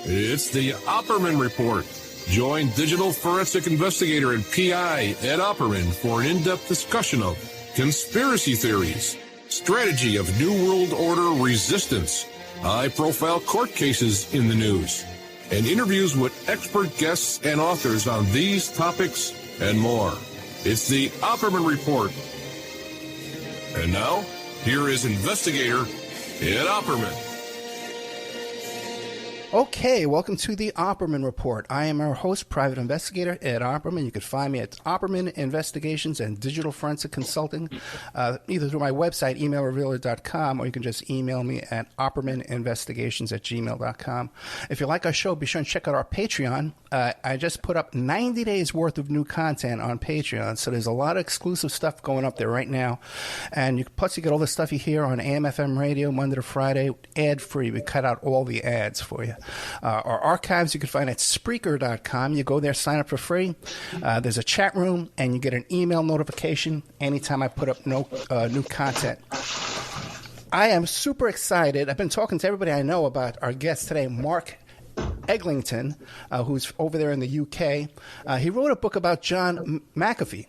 It's the Opperman Report. Join digital forensic investigator and PI Ed Opperman for an in-depth discussion of conspiracy theories, strategy of New World Order resistance, high-profile court cases in the news, and interviews with expert guests and authors on these topics and more. It's the Opperman Report. And now, here is investigator Ed Opperman. Okay, welcome to the Opperman Report. I am our host, private investigator Ed Opperman. You can find me at Opperman Investigations and Digital Forensic Consulting, either through my website, emailrevealer.com, or you can just email me at oppermaninvestigations@gmail.com. If you like our show, be sure and check out our Patreon. I just put up 90 days worth of new content on Patreon, so there's a lot of exclusive stuff going up there right now. And plus, you get all the stuff you hear on AM/FM radio Monday to Friday, ad-free. We cut out all the ads for you. Our archives you can find at Spreaker.com. You go there, sign up for free. There's a chat room, and you get an email notification anytime I put up new content. I am super excited. I've been talking to everybody I know about our guest today, Mark Eglinton, who's over there in the UK. He wrote a book about John McAfee.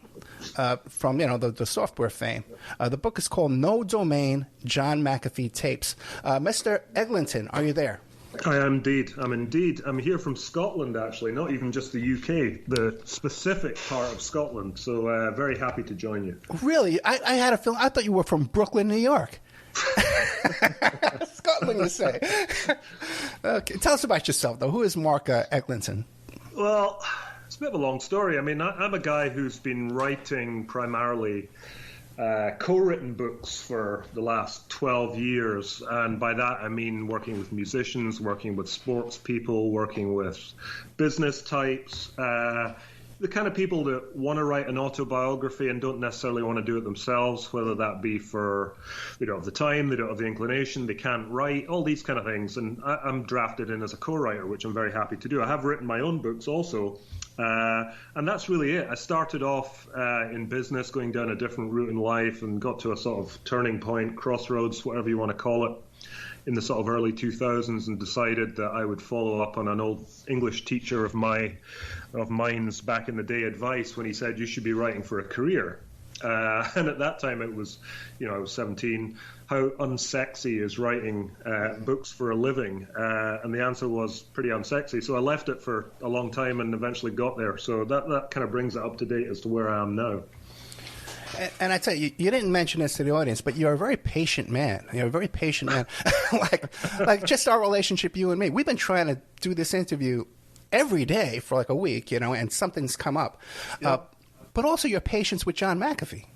From the software fame. The book is called No Domain, John McAfee Tapes. Mr. Eglinton, are you there? I am indeed. I'm here from Scotland, actually, not even just the UK, the specific part of Scotland. So very happy to join you. Really? I had a feeling. I thought you were from Brooklyn, New York. Scotland, you say? Okay, tell us about yourself, though. Who is Mark Eglinton? Well, it's a bit of a long story. I mean, I'm a guy who's been writing primarily co-written books for the last 12 years, and by that I mean working with musicians, working with sports people, working with business types, the kind of people that want to write an autobiography and don't necessarily want to do it themselves, whether that be for they don't have the time, they don't have the inclination, they can't write, all these kind of things. And I'm drafted in as a co-writer, which I'm very happy to do. I have written my own books also. And that's really it. I started off in business, going down a different route in life, and got to a sort of turning point, crossroads, whatever you want to call it, in the sort of early 2000s, and decided that I would follow up on an old English teacher of mine's back in the day advice when he said you should be writing for a career. And at that time it was, I was 17. How unsexy is writing books for a living? And the answer was pretty unsexy. So I left it for a long time and eventually got there. So that kind of brings it up to date as to where I am now. And I tell you, you didn't mention this to the audience, but you're a very patient man. You're a very patient man. like just our relationship, you and me. We've been trying to do this interview every day for like a week, and something's come up. Yep. But also your patience with John McAfee.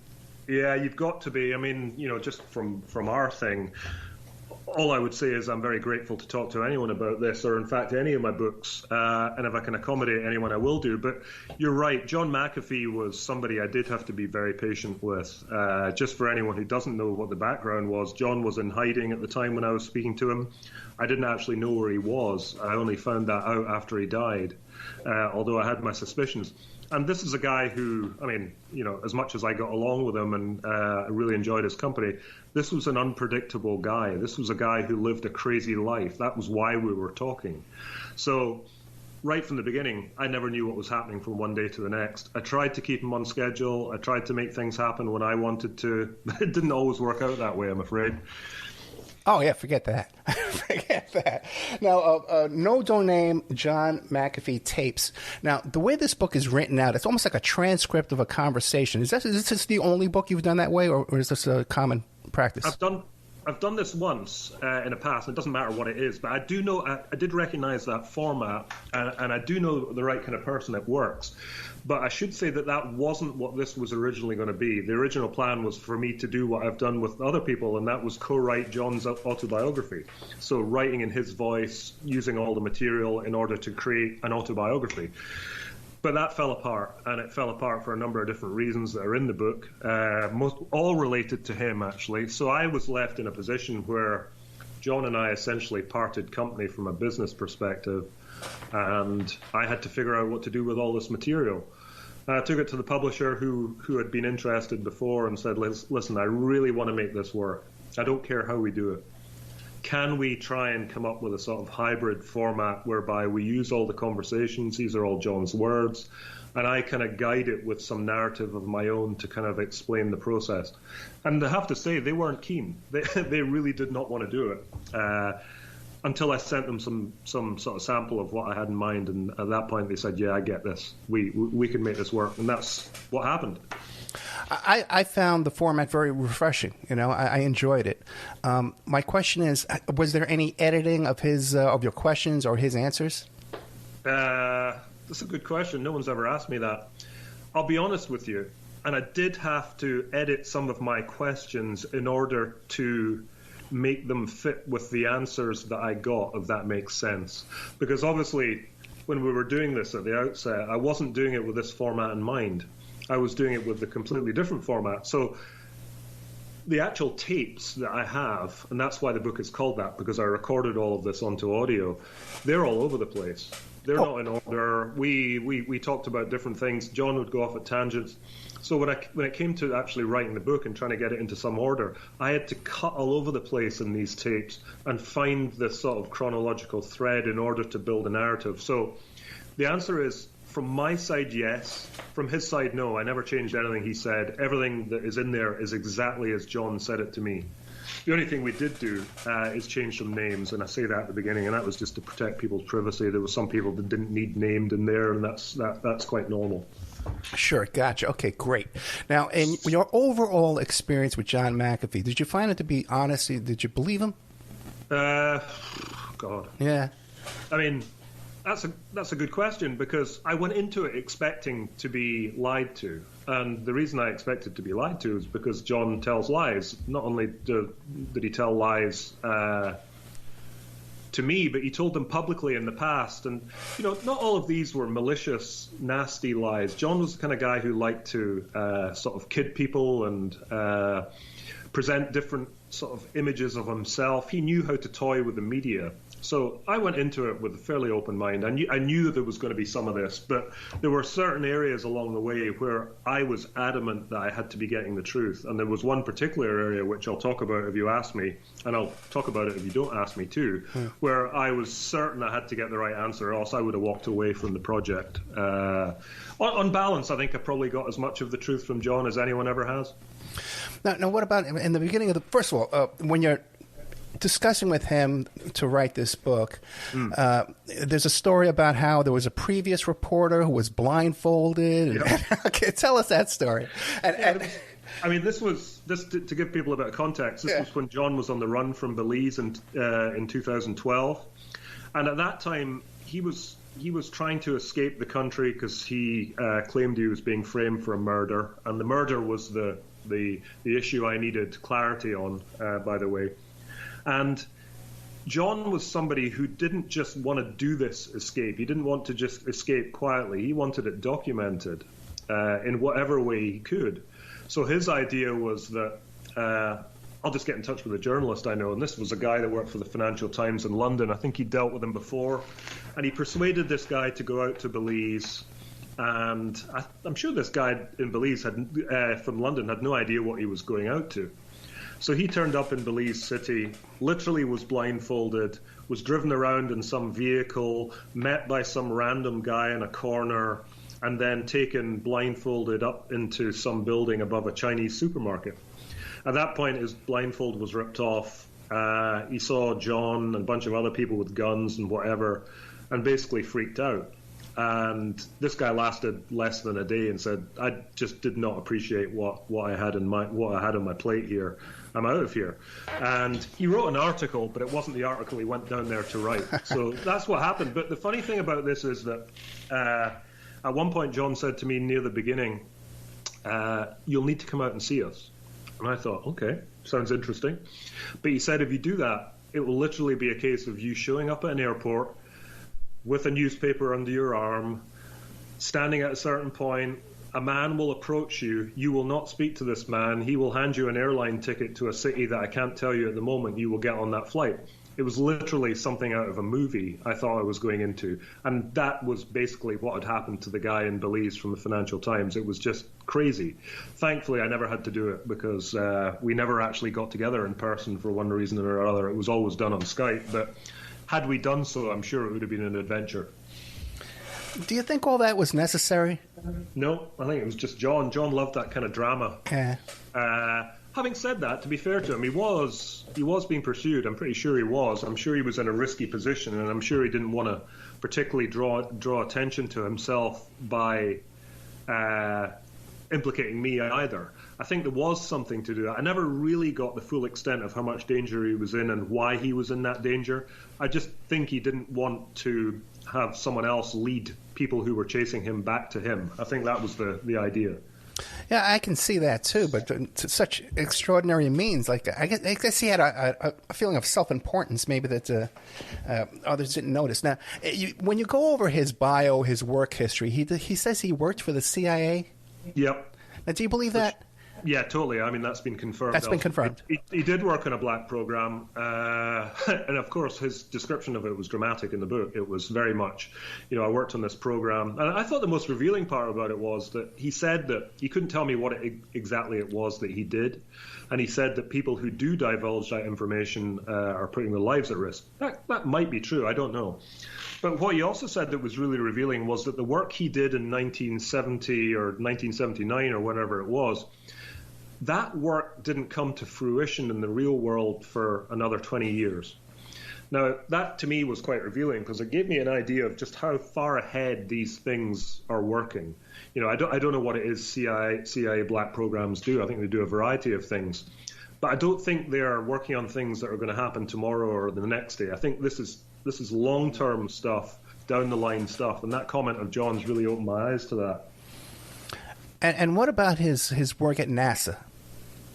Yeah, you've got to be. I mean, just from our thing, all I would say is I'm very grateful to talk to anyone about this, or in fact any of my books, and if I can accommodate anyone, I will do. But you're right, John McAfee was somebody I did have to be very patient with. Just for anyone who doesn't know what the background was, John was in hiding at the time when I was speaking to him. I didn't actually know where he was. I only found that out after he died, although I had my suspicions. And this is a guy who, I mean, as much as I got along with him and I really enjoyed his company, this was an unpredictable guy. This was a guy who lived a crazy life. That was why we were talking. So right from the beginning, I never knew what was happening from one day to the next. I tried to keep him on schedule. I tried to make things happen when I wanted to. It didn't always work out that way, I'm afraid. Oh, yeah, forget that. Forget that. Now, No Domain, John McAfee Tapes. Now, the way this book is written out, it's almost like a transcript of a conversation. Is this the only book you've done that way, or is this a common practice? I've done this once in the past, and it doesn't matter what it is, but I do know, I did recognize that format, and I do know the right kind of person that works. But I should say that wasn't what this was originally going to be. The original plan was for me to do what I've done with other people, and that was co-write John's autobiography. So writing in his voice, using all the material in order to create an autobiography. But that fell apart, and it fell apart for a number of different reasons that are in the book, all related to him, actually. So I was left in a position where John and I essentially parted company from a business perspective, and I had to figure out what to do with all this material. I took it to the publisher who had been interested before and said, listen, I really want to make this work. I don't care how we do it. can we try and come up with a sort of hybrid format whereby we use all the conversations, these are all John's words, and I kind of guide it with some narrative of my own to kind of explain the process. And I have to say, they weren't keen. They really did not want to do it until I sent them some sort of sample of what I had in mind. And at that point, they said, yeah, I get this. We can make this work. And that's what happened. I found the format very refreshing. I enjoyed it. My question is, was there any editing of of your questions or his answers? That's a good question. No one's ever asked me that. I'll be honest with you, and I did have to edit some of my questions in order to make them fit with the answers that I got, if that makes sense. Because obviously, when we were doing this at the outset, I wasn't doing it with this format in mind. I was doing it with a completely different format. So the actual tapes that I have, and that's why the book is called that, because I recorded all of this onto audio, they're all over the place. They're not in order. We talked about different things. John would go off at tangents. So when it came to actually writing the book and trying to get it into some order, I had to cut all over the place in these tapes and find this sort of chronological thread in order to build a narrative. So the answer is, from my side, yes. From his side, no. I never changed anything he said. Everything that is in there is exactly as John said it to me. The only thing we did do is change some names, and I say that at the beginning, and that was just to protect people's privacy. There were some people that didn't need named in there, and that's quite normal. Sure, gotcha. Okay, great. Now, in your overall experience with John McAfee, did you find it to be honest? Did you believe him? God. Yeah. I mean, that's a good question, because I went into it expecting to be lied to. And the reason I expected to be lied to is because John tells lies. Not only did he tell lies to me, but he told them publicly in the past. And, not all of these were malicious, nasty lies. John was the kind of guy who liked to sort of kid people and present different sort of images of himself. He knew how to toy with the media. So I went into it with a fairly open mind. I knew there was going to be some of this, but there were certain areas along the way where I was adamant that I had to be getting the truth. And there was one particular area, which I'll talk about if you ask me, and I'll talk about it if you don't ask me too, where I was certain I had to get the right answer, or else I would have walked away from the project. On balance, I think I probably got as much of the truth from John as anyone ever has. Now, what about in the beginning of first of all, when you're discussing with him to write this book, there's a story about how there was a previous reporter who was blindfolded. Okay, tell us that story. I mean, this to give people a bit of context. This was when John was on the run from Belize in 2012, and at that time he was trying to escape the country because he claimed he was being framed for a murder, and the murder was the issue I needed clarity on, by the way. And John was somebody who didn't just want to do this escape. He didn't want to just escape quietly. He wanted it documented in whatever way he could. So his idea was that I'll just get in touch with a journalist I know. And this was a guy that worked for the Financial Times in London. I think he dealt with him before. And he persuaded this guy to go out to Belize. And I'm sure this guy in Belize from London had no idea what he was going out to. So he turned up in Belize City, literally was blindfolded, was driven around in some vehicle, met by some random guy in a corner, and then taken blindfolded up into some building above a Chinese supermarket. At that point, his blindfold was ripped off. He saw John and a bunch of other people with guns and whatever, and basically freaked out. And this guy lasted less than a day and said, "I just did not appreciate what I had on my plate here. I'm out of here." And he wrote an article, but it wasn't the article he went down there to write. So that's what happened. But the funny thing about this is that at one point John said to me near the beginning, "You'll need to come out and see us." And I thought, okay, sounds interesting. But he said, if you do that, it will literally be a case of you showing up at an airport with a newspaper under your arm, standing at a certain point. A man will approach you. You will not speak to this man. He will hand you an airline ticket to a city that I can't tell you at the moment. You will get on that flight. It was literally something out of a movie I thought I was going into. And that was basically what had happened to the guy in Belize from the Financial Times. It was just crazy. Thankfully, I never had to do it because we never actually got together in person for one reason or another. It was always done on Skype. But had we done so, I'm sure it would have been an adventure. Do you think all that was necessary? No, I think it was just John. John loved that kind of drama. Yeah. Having said that, to be fair to him, he was being pursued. I'm pretty sure he was. I'm sure he was in a risky position, and I'm sure he didn't want to particularly draw attention to himself by implicating me either. I think there was something to do that. I never really got the full extent of how much danger he was in and why he was in that danger. I just think he didn't want to have someone else lead people who were chasing him back to him. I think that was the idea. Yeah, I can see that too, but to such extraordinary means, like I guess he had a feeling of self-importance, maybe that others didn't notice. Now, when you go over his bio, his work history, he says he worked for the CIA. Yep. Now, do you believe that? Yeah, totally. I mean, that's been confirmed. That's been confirmed. He did work on a black program, and of course, his description of it was dramatic in the book. It was very much, I worked on this program, and I thought the most revealing part about it was that he said that he couldn't tell me what exactly it was that he did, and he said that people who do divulge that information are putting their lives at risk. That might be true. I don't know. But what he also said that was really revealing was that the work he did in 1970 or 1979 or whenever it was, that work didn't come to fruition in the real world for another 20 years. Now, that to me was quite revealing because it gave me an idea of just how far ahead these things are working. I don't know what it is CIA black programs do. I think they do a variety of things. But I don't think they are working on things that are going to happen tomorrow or the next day. I think this is long-term stuff, down-the-line stuff. And that comment of John's really opened my eyes to that. And what about his work at NASA?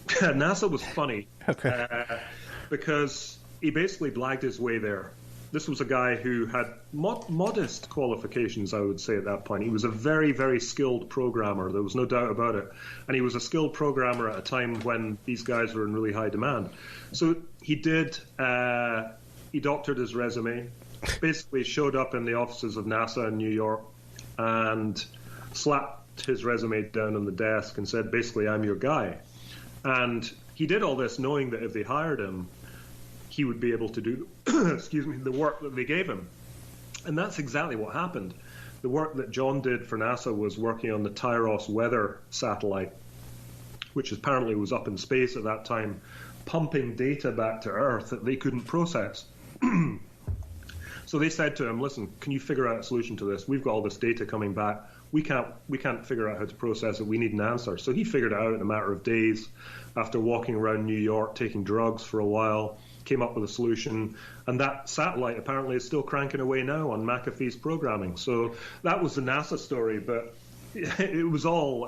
NASA was funny. Okay. Because he basically blagged his way there. This was a guy who had modest qualifications, I would say, at that point. He was a very, very skilled programmer. There was no doubt about it. And he was a skilled programmer at a time when these guys were in really high demand. So he doctored his resume, basically showed up in the offices of NASA in New York and slapped his resume down on the desk and said, basically, I'm your guy. And he did all this knowing that if they hired him, he would be able to do the work that they gave him. And that's exactly what happened. The work that John did for NASA was working on the Tyros weather satellite, which apparently was up in space at that time, pumping data back to Earth that they couldn't process. So they said to him, listen, can you figure out a solution to this? We've got all this data coming back. We can't figure out how to process it. We need an answer. So he figured it out in a matter of days after walking around New York, taking drugs for a while, came up with a solution. And that satellite apparently is still cranking away now on McAfee's programming. So that was the NASA story, but it was all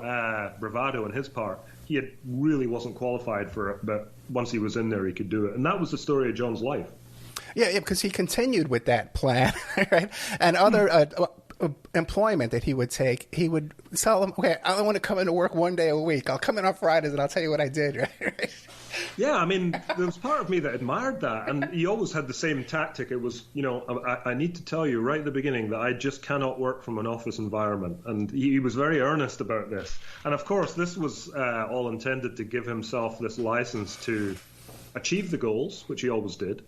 bravado on his part. He really wasn't qualified for it, but once he was in there, he could do it. And that was the story of John's life. Yeah, because he continued with that plan, right? And other employment that he would take, he would tell them, okay, I want to come into work one day a week. I'll come in on Fridays and I'll tell you what I did, right? Yeah, I mean, there was part of me that admired that. And he always had the same tactic. It was, I need to tell you right at the beginning that I just cannot work from an office environment. And he was very earnest about this. And of course, this was all intended to give himself this license to achieve the goals, which he always did.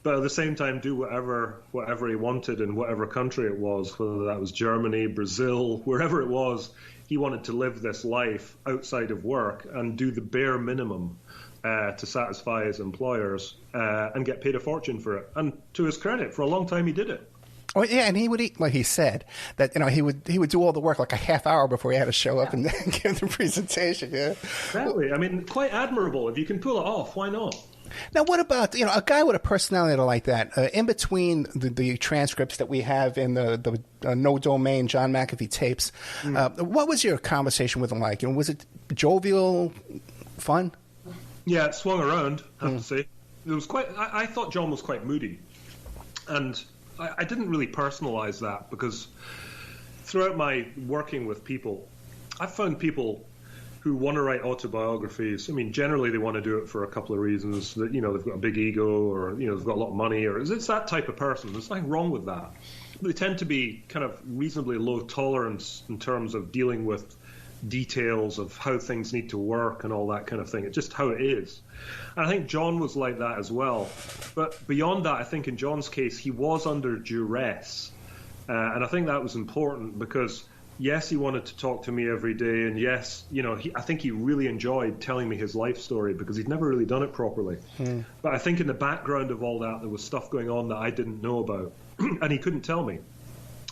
But at the same time, do whatever he wanted in whatever country it was, whether that was Germany, Brazil, wherever it was. He wanted to live this life outside of work and do the bare minimum to satisfy his employers and get paid a fortune for it. And to his credit, for a long time he did it. Oh yeah, and he would eat. Like he said that he would do all the work like a half hour before he had to show up and give the presentation. Yeah, exactly. I mean, quite admirable. If you can pull it off, why not? Now, what about a guy with a personality like that? In between the transcripts that we have in the no domain John McAfee tapes, what was your conversation with him like? Was it jovial, fun? Yeah, it swung around. I have to say, it was quite. I thought John was quite moody, and I didn't really personalize that because throughout my working with people, I've found people who want to write autobiographies, I mean, generally they want to do it for a couple of reasons. That, you know, they've got a big ego, or, you know, they've got a lot of money, or it's that type of person. There's nothing wrong with that. They tend to be kind of reasonably low tolerance in terms of dealing with details of how things need to work and all that kind of thing. It's just how it is. And I think John was like that as well. But beyond that, I think in John's case, he was under duress. And I think that was important because, yes, he wanted to talk to me every day. And yes, you know, I think he really enjoyed telling me his life story because he'd never really done it properly. But I think in the background of all that, there was stuff going on that I didn't know about. And he couldn't tell me.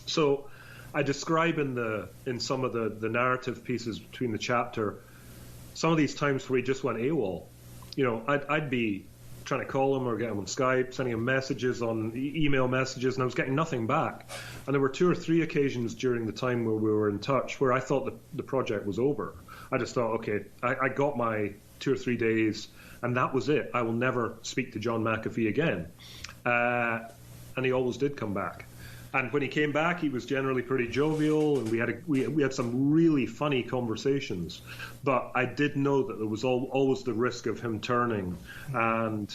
So I describe in some of the narrative pieces between the chapter some of these times where he just went AWOL. You know, I'd be trying to call him or get him on Skype, sending him messages on email messages, and I was getting nothing back. And there were 2 or 3 occasions during the time where we were in touch where I thought the project was over. I just thought, okay, I got my 2 or 3 days, and that was it. I will never speak to John McAfee again. And he always did come back. And when he came back, he was generally pretty jovial, and we had some really funny conversations. But I did know that there was always the risk of him turning and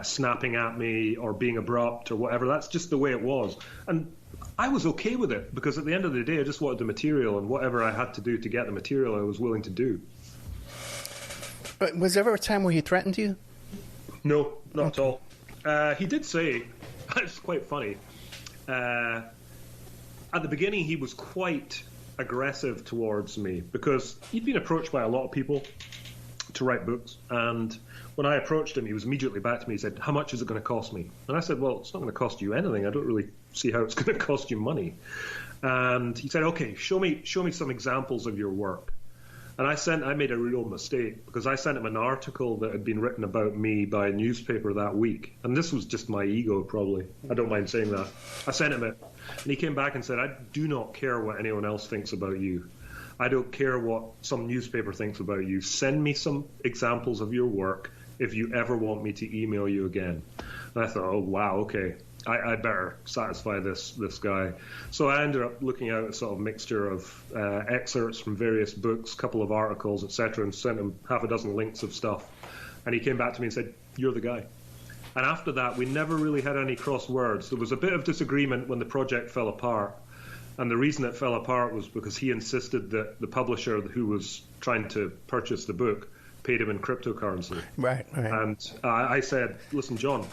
snapping at me or being abrupt or whatever. That's just the way it was. And I was okay with it because at the end of the day, I just wanted the material, and whatever I had to do to get the material, I was willing to do. But was there ever a time where he threatened you? No, not at all. He did say, it's quite funny, at the beginning he was quite aggressive towards me because he'd been approached by a lot of people to write books, and when I approached him, he was immediately back to me. He said, "How much is it going to cost me?" And I said, "Well, it's not going to cost you anything. I don't really see how it's going to cost you money." And he said, "Okay, show me some examples of your work." And I made a real mistake because I sent him an article that had been written about me by a newspaper that week. And this was just my ego, probably. I don't mind saying that. I sent him it. And he came back and said, "I do not care what anyone else thinks about you. I don't care what some newspaper thinks about you. Send me some examples of your work if you ever want me to email you again." And I thought, oh, wow, okay. I better satisfy this guy. So I ended up looking out a sort of mixture of excerpts from various books, a couple of articles, etc., and sent him half a dozen links of stuff. And he came back to me and said, "You're the guy." And after that, we never really had any cross words. There was a bit of disagreement when the project fell apart. And the reason it fell apart was because he insisted that the publisher who was trying to purchase the book paid him in cryptocurrency. Right. And I said, "Listen, John,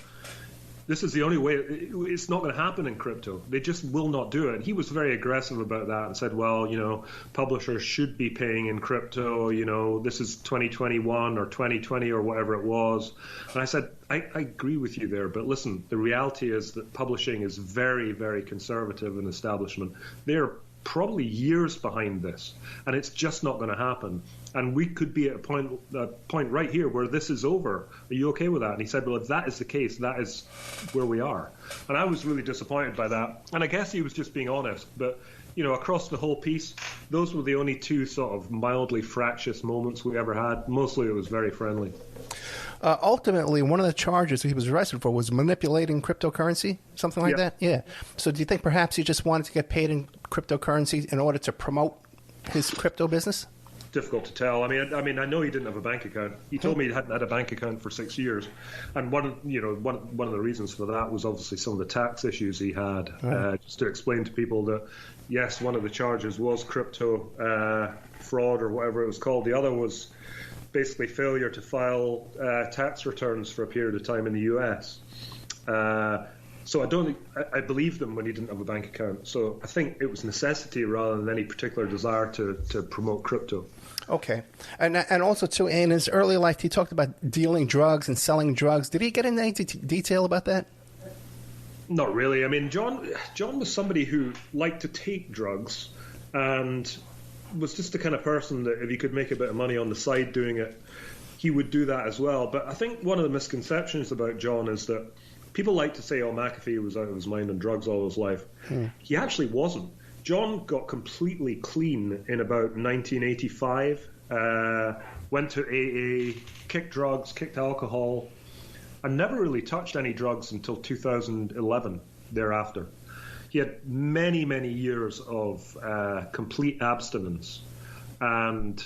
this is the only way. It's not going to happen in crypto. They just will not do it." And he was very aggressive about that and said, "Well, you know, publishers should be paying in crypto. You know, this is 2021 or 2020 or whatever it was." And I said, I agree with you there. But listen, the reality is that publishing is very, very conservative in establishment. They're probably years behind this, and it's just not going to happen. And we could be at a point right here where this is over. Are you okay with that? And he said, "Well, if that is the case, that is where we are." And I was really disappointed by that. And I guess he was just being honest. But, you know, across the whole piece, those were the only 2 sort of mildly fractious moments we ever had. Mostly it was very friendly. Ultimately, one of the charges he was arrested for was manipulating cryptocurrency, something like that? Yeah. So do you think perhaps he just wanted to get paid in cryptocurrency in order to promote his crypto business? Difficult to tell. I mean, I know he didn't have a bank account. He told me he hadn't had a bank account for 6 years, and one of the reasons for that was obviously some of the tax issues he had. Just to explain to people that yes, one of the charges was crypto fraud or whatever it was called. The other was basically failure to file tax returns for a period of time in the US. So I believed him when he didn't have a bank account. So I think it was necessity rather than any particular desire to promote crypto. Okay. And also, too, in his early life, he talked about dealing drugs and selling drugs. Did he get into any detail about that? Not really. I mean, John was somebody who liked to take drugs and was just the kind of person that if he could make a bit of money on the side doing it, he would do that as well. But I think one of the misconceptions about John is that people like to say, "Oh, McAfee was out of his mind on drugs all his life." He actually wasn't. John got completely clean in about 1985, went to AA, kicked drugs, kicked alcohol, and never really touched any drugs until 2011 thereafter. He had many, many years of complete abstinence, and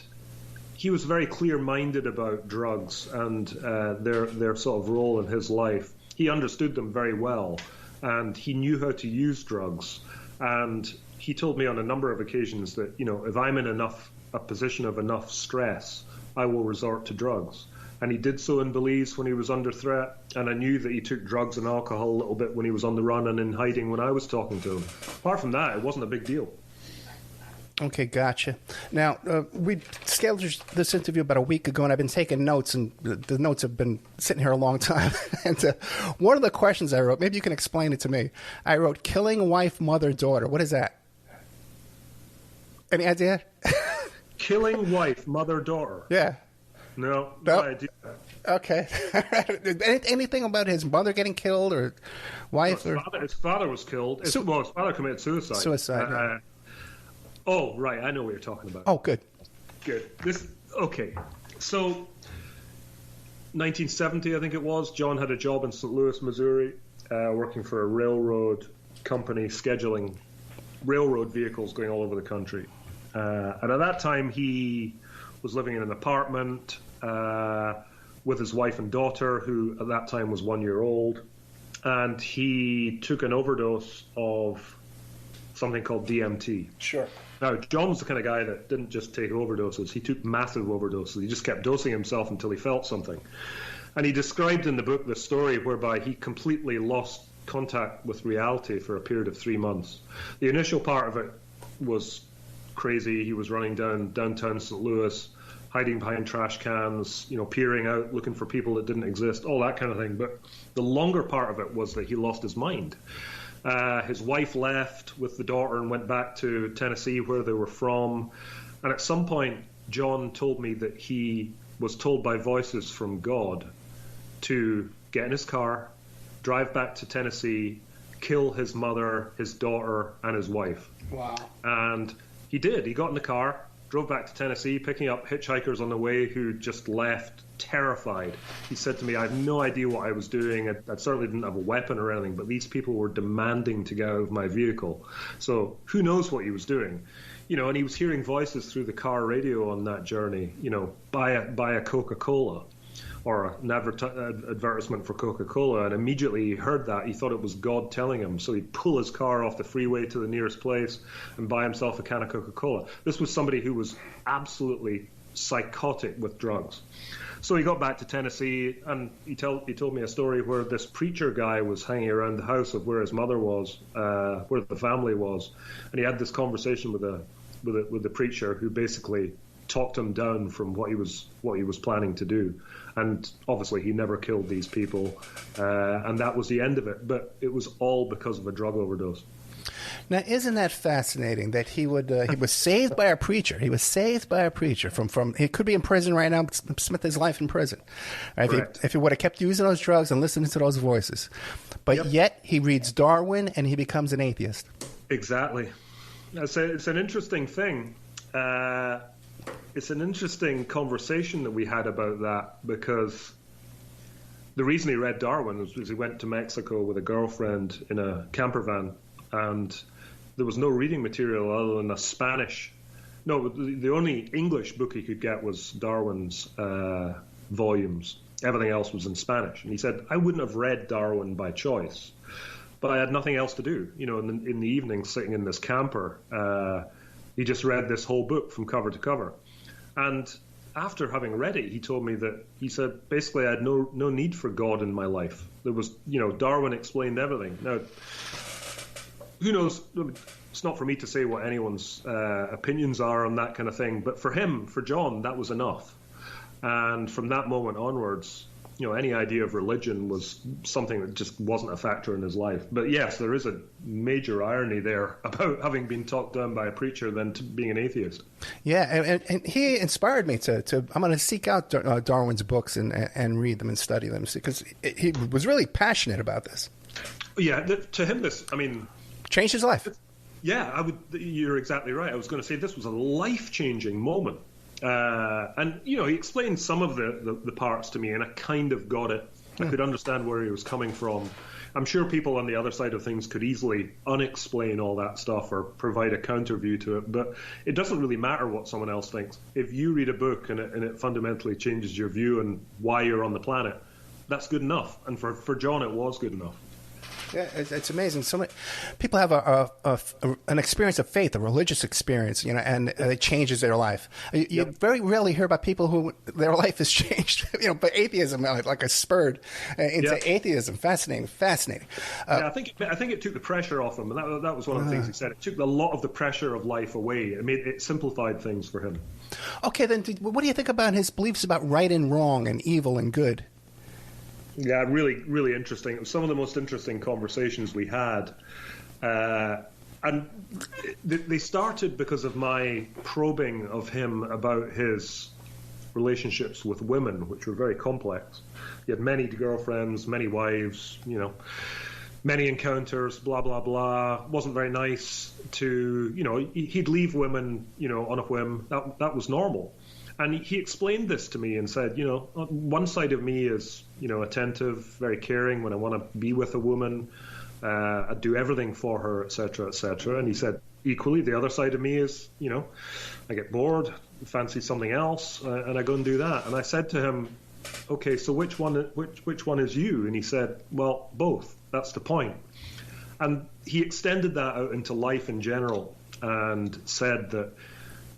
he was very clear-minded about drugs and their sort of role in his life. He understood them very well, and he knew how to use drugs. And he told me on a number of occasions that, if I'm in a position of enough stress, I will resort to drugs. And he did so in Belize when he was under threat, and I knew that he took drugs and alcohol a little bit when he was on the run and in hiding when I was talking to him. Apart from that, it wasn't a big deal. Okay, gotcha. Now, we scheduled this interview about a week ago, and I've been taking notes, and the notes have been sitting here a long time. And one of the questions I wrote, maybe you can explain it to me. I wrote, killing wife, mother, daughter. What is that? Any idea? Killing wife, mother, daughter. Yeah. No idea. Okay. Anything about his mother getting killed or wife? His father was killed. His father committed suicide. Suicide. Oh, right. I know what you're talking about. Oh, good. Good. Okay. So, 1970, I think it was, John had a job in St. Louis, Missouri, working for a railroad company scheduling railroad vehicles going all over the country. And at that time, he was living in an apartment with his wife and daughter, who at that time was 1 year old. And he took an overdose of something called DMT. Sure. Now, John was the kind of guy that didn't just take overdoses. He took massive overdoses. He just kept dosing himself until he felt something. And he described in the book this story whereby he completely lost contact with reality for a period of 3 months. The initial part of it was crazy. He was running downtown St. Louis, hiding behind trash cans, peering out, looking for people that didn't exist, all that kind of thing. But the longer part of it was that he lost his mind. His wife left with the daughter and went back to Tennessee, where they were from. And at some point, John told me that he was told by voices from God to get in his car, drive back to Tennessee, kill his mother, his daughter, and his wife. Wow. And he did. He got in the car, drove back to Tennessee, picking up hitchhikers on the way who just left terrified. He said to me, I have no idea what I was doing. I certainly didn't have a weapon or anything, but these people were demanding to get out of my vehicle. So who knows what he was doing? And he was hearing voices through the car radio on that journey, buy a Coca-Cola or an advertisement for Coca-Cola. And immediately he heard that. He thought it was God telling him. So he'd pull his car off the freeway to the nearest place and buy himself a can of Coca-Cola. This was somebody who was absolutely psychotic with drugs. So he got back to Tennessee, and he told me a story where this preacher guy was hanging around the house of where his mother was, where the family was, and he had this conversation with the preacher, who basically talked him down from what he was planning to do. And obviously he never killed these people, and that was the end of it. But it was all because of a drug overdose. Now, isn't that fascinating that he was saved by a preacher? He was saved by a preacher from he could be in prison right now, spent his life in prison. If he would have kept using those drugs and listening to those voices. But yet he reads Darwin and he becomes an atheist. Exactly. It's an interesting thing. It's an interesting conversation that we had about that, because the reason he read Darwin was because he went to Mexico with a girlfriend in a camper van, and there was no reading material other than a Spanish. No, the only English book he could get was Darwin's volumes. Everything else was in Spanish. And he said, I wouldn't have read Darwin by choice, but I had nothing else to do. In the evening, sitting in this camper, he just read this whole book from cover to cover. And after having read it, he told me that, he said, basically I had no need for God in my life. There was, Darwin explained everything. Now, who knows? It's not for me to say what anyone's opinions are on that kind of thing. But for him, for John, that was enough. And from that moment onwards, any idea of religion was something that just wasn't a factor in his life. But yes, there is a major irony there about having been talked down by a preacher than to being an atheist. Yeah, and he inspired me to I'm going to seek out Darwin's books and read them and study them, because he was really passionate about this. Yeah, to him this, changed his life. Yeah, you're exactly right. I was going to say this was a life-changing moment. And he explained some of the parts to me, and I kind of got it. I could understand where he was coming from. I'm sure people on the other side of things could easily unexplain all that stuff or provide a counter view to it, but it doesn't really matter what someone else thinks. If you read a book and it fundamentally changes your view and why you're on the planet, that's good enough. And for John, it was good enough. Yeah, it's amazing. So many people have an experience of faith, a religious experience, and it changes their life. You very rarely hear about people who their life has changed, but atheism, like a spurred into atheism. Fascinating. I think it took the pressure off him, and that was one of the things he said. It took a lot of the pressure of life away. It simplified things for him. Okay, then what do you think about his beliefs about right and wrong and evil and good? Yeah, really, really interesting. It was some of the most interesting conversations we had. And they started because of my probing of him about his relationships with women, which were very complex. He had many girlfriends, many wives, many encounters, blah, blah, blah. Wasn't very nice to, he'd leave women, on a whim. That was normal. And he explained this to me and said, one side of me is, attentive, very caring when I want to be with a woman. I do everything for her, et cetera, et cetera. And he said, equally, the other side of me is, I get bored, fancy something else, and I go and do that. And I said to him, okay, so which one is you? And he said, well, both. That's the point. And he extended that out into life in general and said that,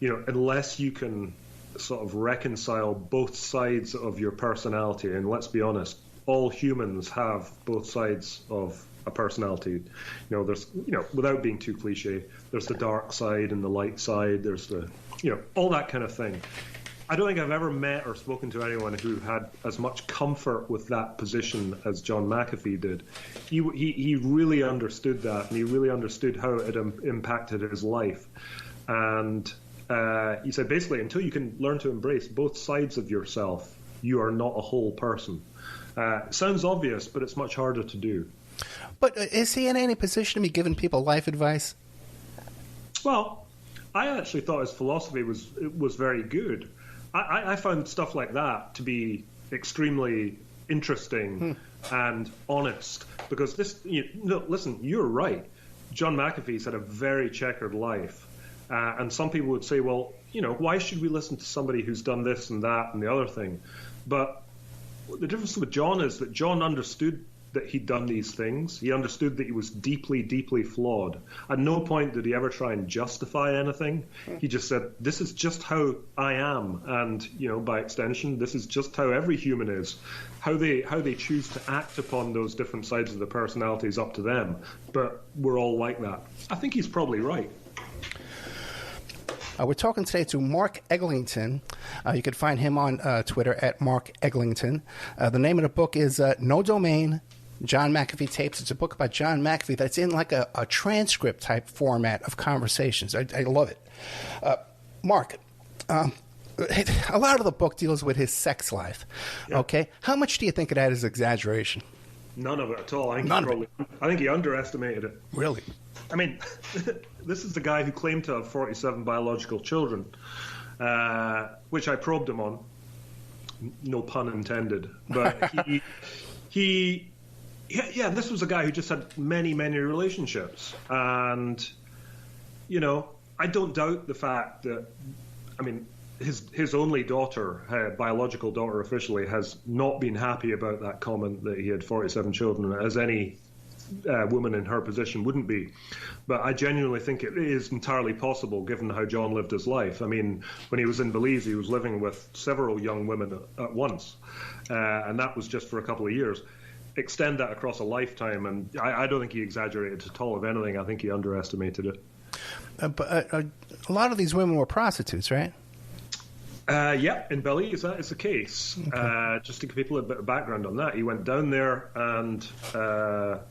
unless you can sort of reconcile both sides of your personality, and let's be honest, all humans have both sides of a personality. There's, without being too cliche, there's the dark side and the light side. There's the, all that kind of thing. I don't think I've ever met or spoken to anyone who had as much comfort with that position as John McAfee did. He really understood that, and he really understood how it impacted his life. And he said, basically, until you can learn to embrace both sides of yourself, you are not a whole person. Sounds obvious, but it's much harder to do. But is he in any position to be giving people life advice? Well, I actually thought his philosophy was very good. I found stuff like that to be extremely interesting and honest, because listen, you're right. John McAfee's had a very checkered life. And some people would say, well, why should we listen to somebody who's done this and that and the other thing? But the difference with John is that John understood that he'd done these things. He understood that he was deeply, deeply flawed. At no point did he ever try and justify anything. He just said, this is just how I am. And, by extension, this is just how every human is. How they choose to act upon those different sides of the personality is up to them. But we're all like that. I think he's probably right. We're talking today to Mark Eglinton. You can find him on Twitter at Mark Eglinton. The name of the book is No Domain, John McAfee Tapes. It's a book about John McAfee that's in like a transcript type format of conversations. I love it. Mark, a lot of the book deals with his sex life. Yeah. Okay, how much do you think of that as exaggeration? None of it at all. I think he underestimated it. Really? I mean, this is the guy who claimed to have 47 biological children, which I probed him on. No pun intended. But this was a guy who just had many, many relationships. And, I don't doubt the fact that, his only daughter, biological daughter officially, has not been happy about that comment that he had 47 children, as any woman in her position wouldn't be. But I genuinely think it is entirely possible, given how John lived his life. I mean, when he was in Belize, he was living with several young women at once, and that was just for a couple of years. Extend that across a lifetime, and I don't think he exaggerated at all. If anything, I think he underestimated it. But a lot of these women were prostitutes, right? Yeah, in Belize, that is the case. Okay. Just to give people a bit of background on that, he went down there and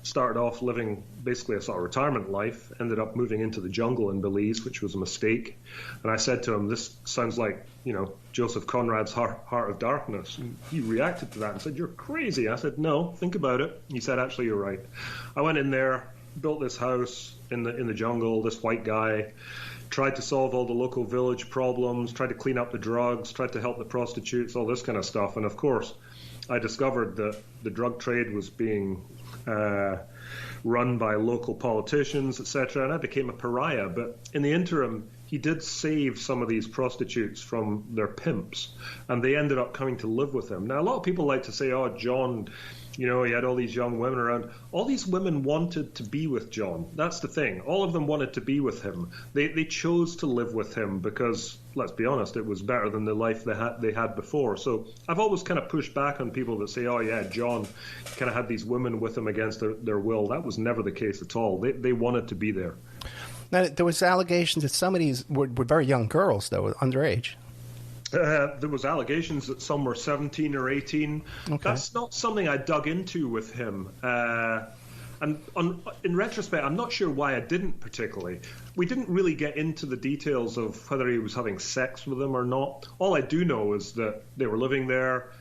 started off living basically a sort of retirement life, ended up moving into the jungle in Belize, which was a mistake. And I said to him, this sounds like, Joseph Conrad's Heart of Darkness. And he reacted to that and said, you're crazy. I said, no, think about it. He said, actually, you're right. I went in there, built this house in the jungle, this white guy, tried to solve all the local village problems, tried to clean up the drugs, tried to help the prostitutes, all this kind of stuff. And of course, I discovered that the drug trade was being run by local politicians, etc., and I became a pariah. But in the interim, he did save some of these prostitutes from their pimps, and they ended up coming to live with him. Now, a lot of people like to say, oh, John, he had all these young women around. All these women wanted to be with John. That's the thing. All of them wanted to be with him. They chose to live with him because, let's be honest, it was better than the life they had before. So I've always kind of pushed back on people that say, oh, yeah, John kind of had these women with him against their will. That was never the case at all. They wanted to be there. Now, there was allegations that some of these were very young girls, though, underage. There was allegations that some were 17 or 18. Okay. That's not something I dug into with him. In retrospect, I'm not sure why I didn't particularly. We didn't really get into the details of whether he was having sex with them or not. All I do know is that they were living there.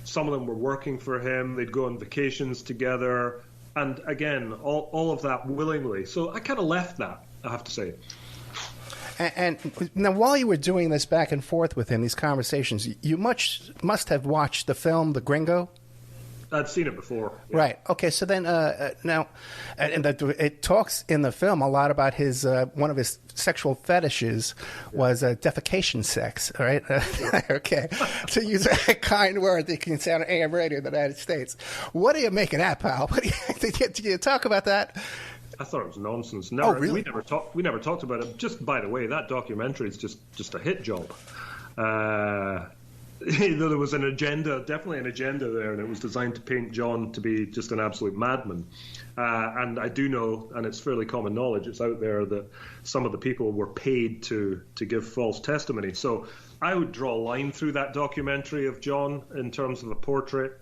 Some of them were working for him. They'd go on vacations together. And again, all of that willingly. So I kind of left that, I have to say. And now, while you were doing this back and forth with him, these conversations, you must have watched the film The Gringo. I'd seen it before. Yeah. Right. Okay. So then, now, it talks in the film a lot about his one of his sexual fetishes was defecation sex. All right. Okay. To use a kind word that you can say on AM radio in the United States. What are you making that, pal? Did you talk about that? I thought it was nonsense. Oh, really? We never talked about it. Just by the way, that documentary is just a hit job. There was an agenda, definitely an agenda there, and it was designed to paint John to be just an absolute madman. And I do know, and it's fairly common knowledge, it's out there that some of the people were paid to give false testimony. So I would draw a line through that documentary of John in terms of a portrait.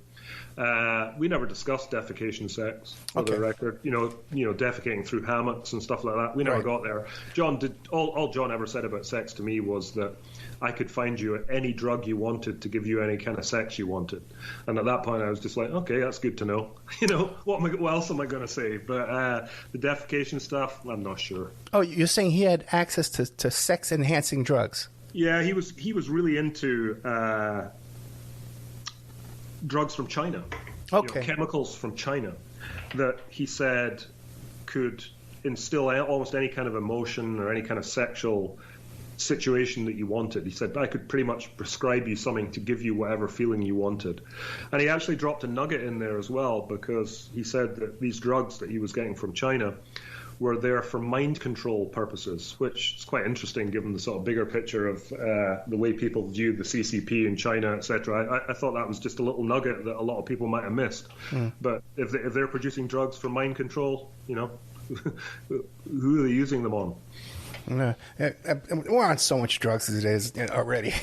We never discussed defecation sex, for the record. Defecating through hammocks and stuff like that. We never got there. John did all John ever said about sex to me was that I could find you any drug you wanted to give you any kind of sex you wanted. And at that point, I was just like, okay, that's good to know. What else am I going to say? But the defecation stuff, I'm not sure. Oh, you're saying he had access to sex-enhancing drugs? Yeah, he was really into drugs from China. Okay. Chemicals from China that he said could instill almost any kind of emotion or any kind of sexual situation that you wanted. He said, I could pretty much prescribe you something to give you whatever feeling you wanted. And he actually dropped a nugget in there as well, because he said that these drugs that he was getting from China were there for mind control purposes, which is quite interesting given the sort of bigger picture of the way people view the CCP in China, etc. I thought that was just a little nugget that a lot of people might have missed. But if they're producing drugs for mind control, who are they using them on? We're on so much drugs these days already.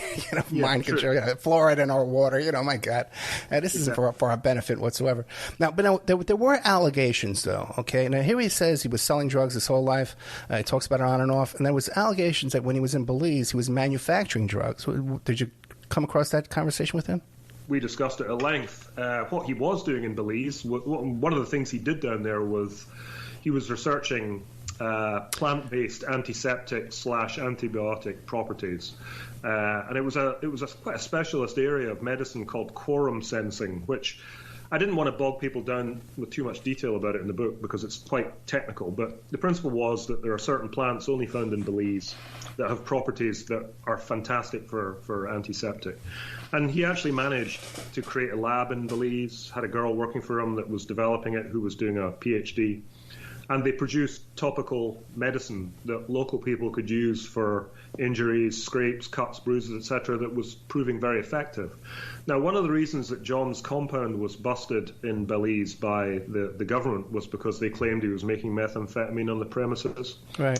Mind control, fluoride in our water. My God, this isn't for our benefit whatsoever. Now, there were allegations, though. Okay, now here he says he was selling drugs his whole life. He talks about it on and off, and there was allegations that when he was in Belize, he was manufacturing drugs. Did you come across that conversation with him? We discussed it at length. What he was doing in Belize, one of the things he did down there was he was researching plant-based antiseptic/antibiotic properties, and it was quite a specialist area of medicine called quorum sensing, which I didn't want to bog people down with too much detail about it in the book because it's quite technical. But the principle was that there are certain plants only found in Belize that have properties that are fantastic for antiseptic. And he actually managed to create a lab in Belize, had a girl working for him that was developing it who was doing a PhD. And they produced topical medicine that local people could use for injuries, scrapes, cuts, bruises, etc., that was proving very effective. Now, one of the reasons that John's compound was busted in Belize by the government was because they claimed he was making methamphetamine on the premises. Right.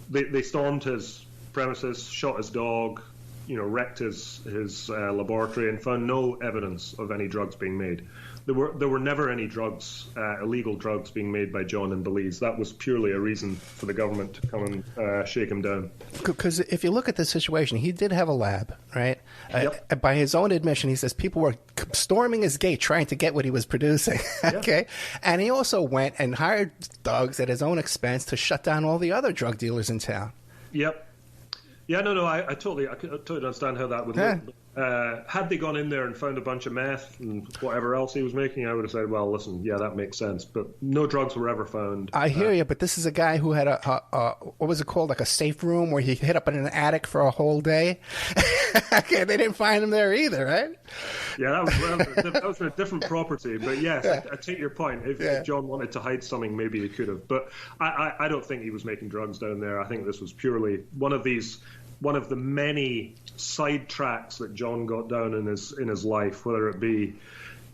They stormed his premises, shot his dog, wrecked his laboratory, and found no evidence of any drugs being made. There were never any drugs, illegal drugs being made by John in Belize. That was purely a reason for the government to come and shake him down. Because if you look at the situation, he did have a lab, right? Yep. By his own admission, he says people were storming his gate trying to get what he was producing. Okay, yep. And he also went and hired thugs at his own expense to shut down all the other drug dealers in town. Yep. Yeah, no, I totally understand how that would look. Had they gone in there and found a bunch of meth and whatever else he was making, I would have said, well, listen, yeah, that makes sense. But no drugs were ever found. I hear you, but this is a guy who had a what was it called, like a safe room where he hid up in an attic for a whole day. Okay, they didn't find him there either, right? Yeah, that was a different property. But yes, yeah. I take your point. If John wanted to hide something, maybe he could have. But I don't think he was making drugs down there. I think this was purely one of the many side tracks that John got down in his life, whether it be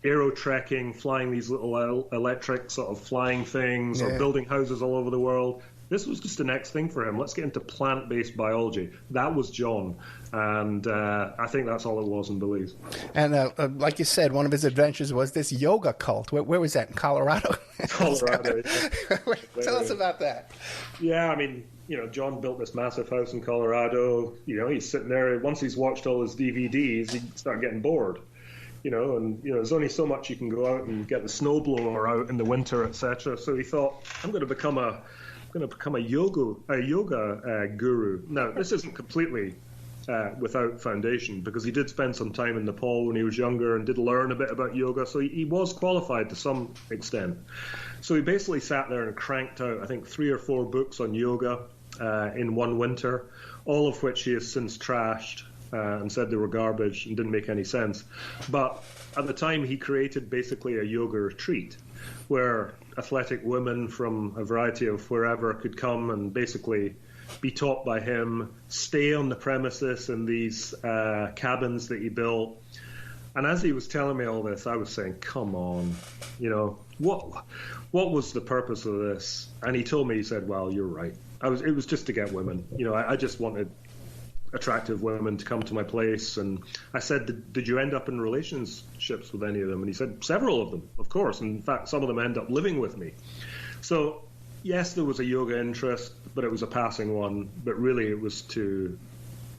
aero trekking, flying these little electric sort of flying things, or building houses all over the world. This was just the next thing for him. Let's get into plant-based biology. That was John, and I think that's all it was in Belize. And like you said, one of his adventures was this yoga cult. Where was that? In Colorado? Colorado. Tell us about that. Yeah, I mean, John built this massive house in Colorado. He's sitting there. Once he's watched all his DVDs, he'd start getting bored. There's only so much you can go out and get the snowblower out in the winter, etc. So he thought, I'm going to become a yoga guru. Now, this isn't completely without foundation, because he did spend some time in Nepal when he was younger and did learn a bit about yoga, so he was qualified to some extent. So he basically sat there and cranked out, I think, 3 or 4 books on yoga in one winter, all of which he has since trashed and said they were garbage and didn't make any sense. But at the time, he created basically a yoga retreat where athletic women from a variety of wherever could come and basically be taught by him, stay on the premises in these cabins that he built. And as he was telling me all this, I was saying, come on, what was the purpose of this? And he told me, he said, well, you're right. It was just to get women. I just wanted attractive women to come to my place. And I said, did you end up in relationships with any of them? And he said, several of them, of course. And in fact, some of them end up living with me. So yes, there was a yoga interest, but it was a passing one. But really, it was to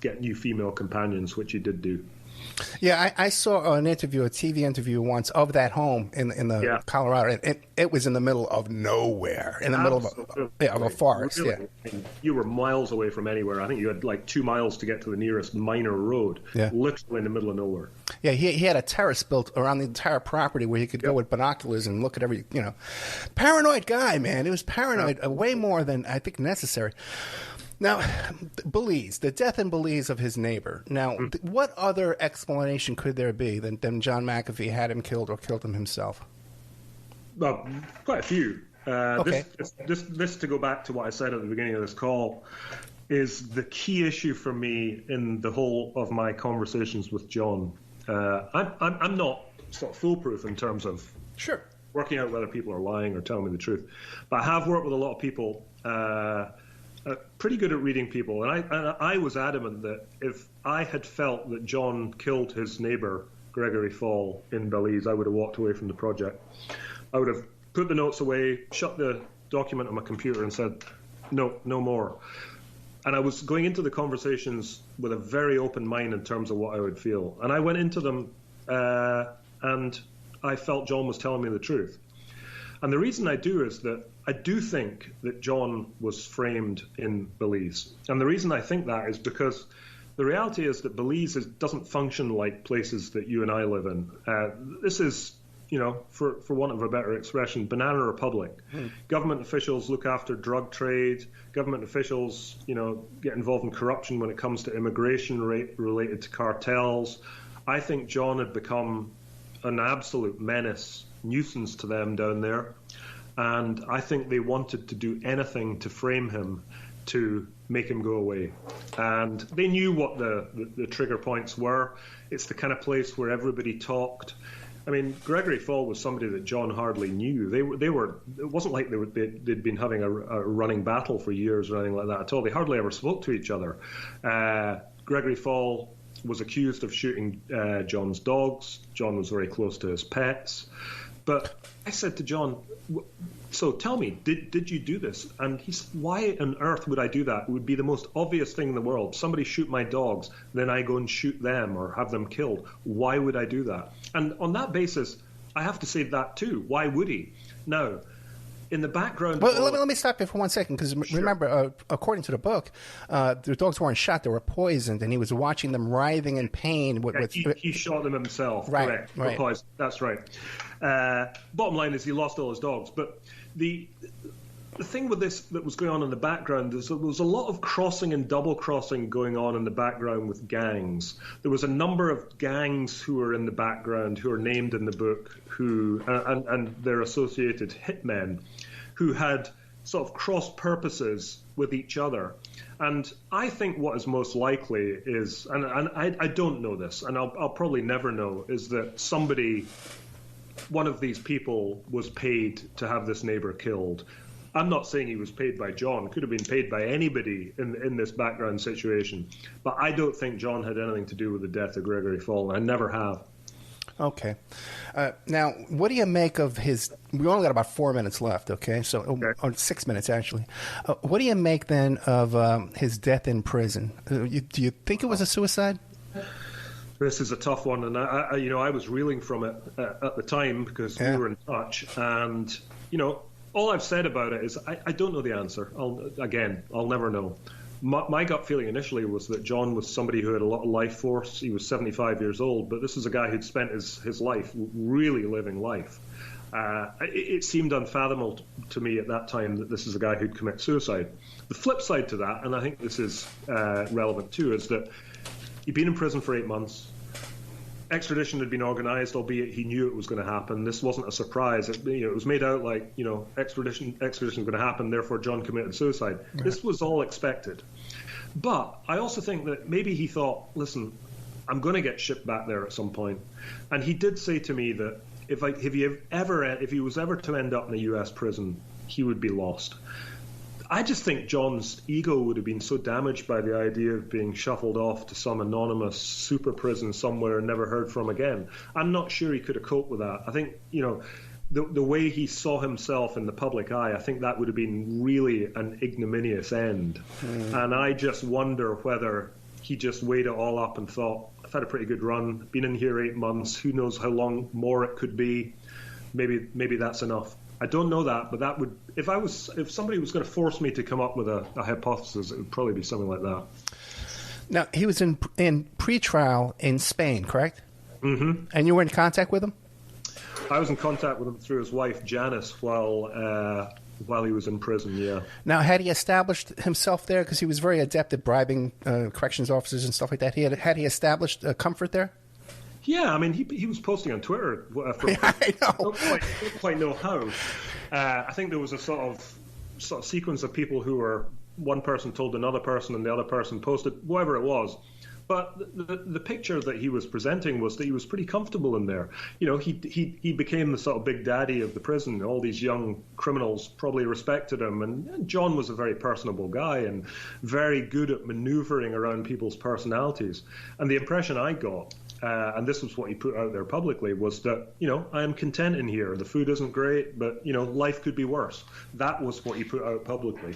get new female companions, which he did do. Yeah, I saw an interview, a TV interview once of that home in the Colorado. It was in the middle of nowhere, in the middle of a forest. Really, yeah, I mean, you were miles away from anywhere. I think you had like 2 miles to get to the nearest minor road. Yeah, literally in the middle of nowhere. Yeah, he had a terrace built around the entire property where he could go with binoculars and look at every, paranoid guy, man. He was paranoid way more than I think necessary. Now, Belize, the death in Belize of his neighbor. Now, what other explanation could there be than John McAfee had him killed or killed him himself? Well, quite a few. Okay. This, to go back to what I said at the beginning of this call, is the key issue for me in the whole of my conversations with John. I'm not sort of foolproof in terms of working out whether people are lying or telling me the truth, but I have worked with a lot of people. Pretty good at reading people, and I was adamant that if I had felt that John killed his neighbour Gregory Fall in Belize, I would have walked away from the project. I would have put the notes away, shut the document on my computer, and said, no more. And I was going into the conversations with a very open mind in terms of what I would feel, and I went into them and I felt John was telling me the truth. And the reason I do is that I do think that John was framed in Belize. And the reason I think that is because the reality is that Belize doesn't function like places that you and I live in. This is, for want of a better expression, banana republic. Government officials look after drug trade. Government officials, get involved in corruption when it comes to immigration related to cartels. I think John had become an absolute nuisance to them down there, and I think they wanted to do anything to frame him to make him go away. And they knew what the trigger points were. It's the kind of place where everybody talked. I mean, Gregory Fall was somebody that John hardly knew. They were. It wasn't like they'd been having a running battle for years or anything like that at all. They hardly ever spoke to each other. Gregory Fall was accused of shooting John's dogs. John was very close to his pets. But I said to John, so tell me, did you do this? And he said, why on earth would I do that? It would be the most obvious thing in the world. Somebody shoot my dogs, then I go and shoot them or have them killed. Why would I do that? And on that basis, I have to say that too. Why would he? Now, in the background... Well, let me stop you for 1 second, because remember, according to the book, the dogs weren't shot, they were poisoned, and he was watching them writhing in pain. He shot them himself, right, correct. Right. Poison. That's right. Bottom line is he lost all his dogs. But the thing with this that was going on in the background is there was a lot of crossing and double crossing going on in the background with gangs. There was a number of gangs who were in the background, who are named in the book, who and their associated hitmen, who had sort of cross purposes with each other. And I think what is most likely is, and I don't know this, and I'll probably never know, is that one of these people was paid to have this neighbor killed. I'm not saying he was paid by John. Could have been paid by anybody in this background situation. But I don't think John had anything to do with the death of Gregory Fallen. I never have. Okay. Now, what do you make of his... We only got about 4 minutes left, okay? Or 6 minutes, actually. What do you make, then, of his death in prison? Do you think it was a suicide? This is a tough one, and I was reeling from it at the time because we were in touch. And, all I've said about it is I don't know the answer. I'll never know. My gut feeling initially was that John was somebody who had a lot of life force. He was 75 years old, but this is a guy who'd spent his life really living life. It seemed unfathomable to me at that time that this is a guy who'd commit suicide. The flip side to that, and I think this is relevant too, is that he'd been in prison for 8 months. Extradition had been organised, albeit he knew it was going to happen. This wasn't a surprise. It was made out like, extradition is going to happen, therefore John committed suicide. Right. This was all expected. But I also think that maybe he thought, listen, I'm going to get shipped back there at some point. And he did say to me that if he was ever to end up in a US prison, he would be lost. I just think John's ego would have been so damaged by the idea of being shuffled off to some anonymous super prison somewhere and never heard from again. I'm not sure he could have coped with that. I think, the way he saw himself in the public eye, I think that would have been really an ignominious end. And I just wonder whether he just weighed it all up and thought, I've had a pretty good run, been in here 8 months, who knows how long more it could be. Maybe that's enough. I don't know that, but that would, if somebody was going to force me to come up with a hypothesis, it would probably be something like that. Now, he was in pre-trial in Spain, correct? Mm-hmm. And you were in contact with him? I was in contact with him through his wife, Janice, while he was in prison, yeah. Now, had he established himself there? Because he was very adept at bribing corrections officers and stuff like that. Had he established comfort there? Yeah, I mean, he was posting on Twitter. I know. Don't quite know how. I think there was a sort of sequence of people who were, one person told another person and the other person posted, whatever it was. But the picture that he was presenting was that he was pretty comfortable in there. He became the sort of big daddy of the prison. All these young criminals probably respected him. And John was a very personable guy and very good at maneuvering around people's personalities. And the impression I got, and this was what he put out there publicly, was that, I am content in here. The food isn't great, but, life could be worse. That was what he put out publicly.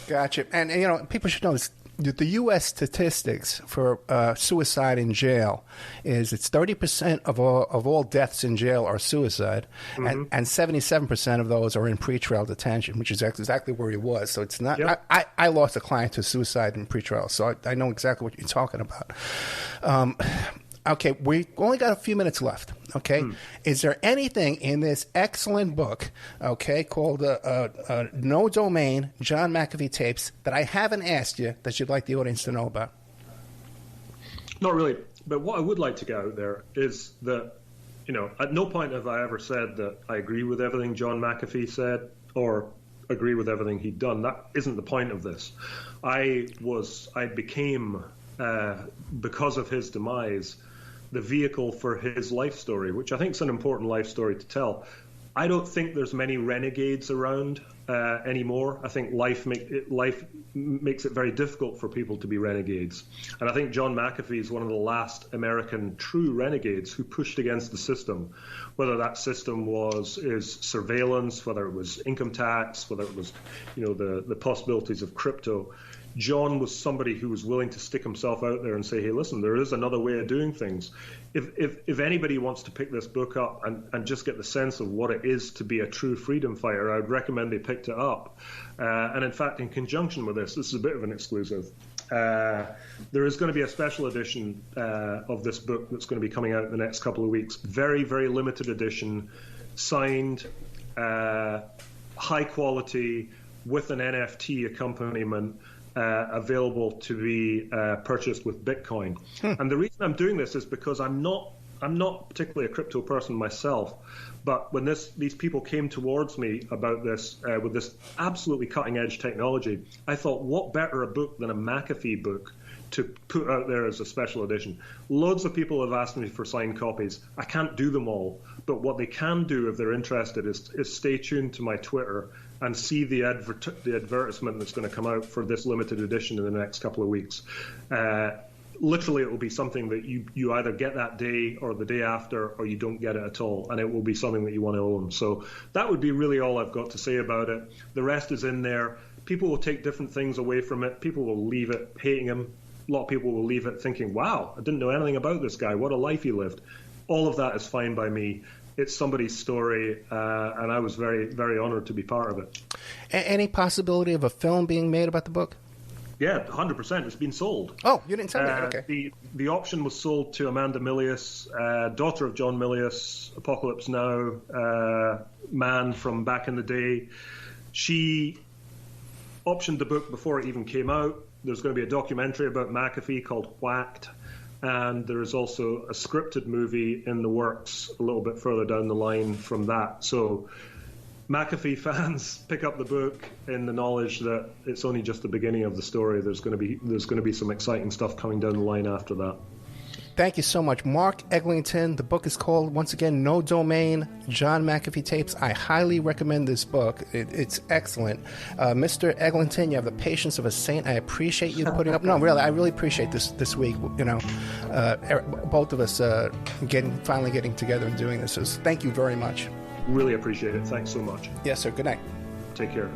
Gotcha. And, people should know this. The U.S. statistics for suicide in jail is it's 30% of all deaths in jail are suicide, and 77% of those are in pretrial detention, which is exactly where he was. So it's not. Yep. I lost a client to suicide in pretrial, so I know exactly what you're talking about. Okay, we only got a few minutes left, okay? Is there anything in this excellent book, okay, called No Domain, John McAfee Tapes, that I haven't asked you that you'd like the audience to know about? Not really. But what I would like to get out there is that, at no point have I ever said that I agree with everything John McAfee said or agree with everything he'd done. That isn't the point of this. I became, because of his demise, the vehicle for his life story, which I think is an important life story to tell. I don't think there's many renegades around anymore. I think life makes it very difficult for people to be renegades. And I think John McAfee is one of the last American true renegades who pushed against the system, whether that system is surveillance, whether it was income tax, whether it was, the possibilities of crypto. John was somebody who was willing to stick himself out there and say, hey, listen, there is another way of doing things. If anybody wants to pick this book up and just get the sense of what it is to be a true freedom fighter, I would recommend they picked it up. And in fact, in conjunction with this is a bit of an exclusive. There is going to be a special edition of this book that's going to be coming out in the next couple of weeks. Very, very limited edition, signed, high quality, with an NFT accompaniment, available to be purchased with Bitcoin. And the reason I'm doing this is because I'm not particularly a crypto person myself, but when these people came towards me about this with this absolutely cutting edge technology, I thought, what better a book than a McAfee book to put out there as a special edition. Loads of people have asked me for signed copies. I can't do them all, but what they can do if they're interested is stay tuned to my Twitter and see the advertisement that's going to come out for this limited edition in the next couple of weeks. Literally, it will be something that you either get that day or the day after, or you don't get it at all, and it will be something that you want to own. So that would be really all I've got to say about it. The rest is in there. People will take different things away from it. People will leave it hating him. A lot of people will leave it thinking, wow, I didn't know anything about this guy. What a life he lived. All of that is fine by me. It's somebody's story, and I was very, very honored to be part of it. Any possibility of a film being made about the book? Yeah, 100%. It's been sold. Oh, you didn't tell me that. Okay. The option was sold to Amanda Milius, daughter of John Milius, Apocalypse Now, man from back in the day. She optioned the book before it even came out. There's going to be a documentary about McAfee called Whacked, and there is also a scripted movie in the works a little bit further down the line from that. So McAfee fans pick up the book in the knowledge that it's only just the beginning of the story. There's going to be some exciting stuff coming down the line after that. Thank you so much, Mark Eglinton. The book is called, once again, No Domain, John McAfee Tapes. I highly recommend this book. It's excellent. Mr. Eglinton, you have the patience of a saint. I appreciate you putting up. No, really, I really appreciate this week. You know, both of us finally getting together and doing this. So thank you very much. Really appreciate it. Thanks so much. Yes, sir. Good night. Take care.